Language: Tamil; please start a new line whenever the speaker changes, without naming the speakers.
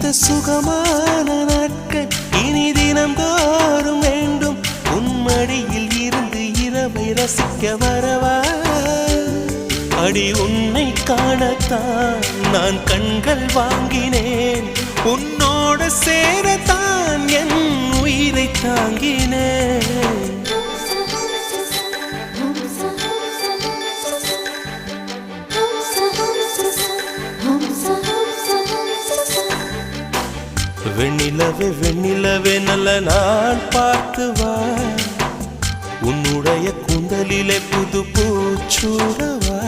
இந்த சுகமான நாட்கள் இனி தினந்தோறும் வேண்டும். உன்மடியில் இருந்து இரவை ரசிக்க வரவா? அடி உன்னை காணத்தான் நான் கண்கள் வாங்கினேன். உன்னோட சேரத்தான் என் உயிரை தாங்கினேன். வெண்ணிலவே வெண்ணிலவே நல்ல நான் பார்த்து வா. உன்னுடைய கூந்தலிலே புது பூச்சூடவா.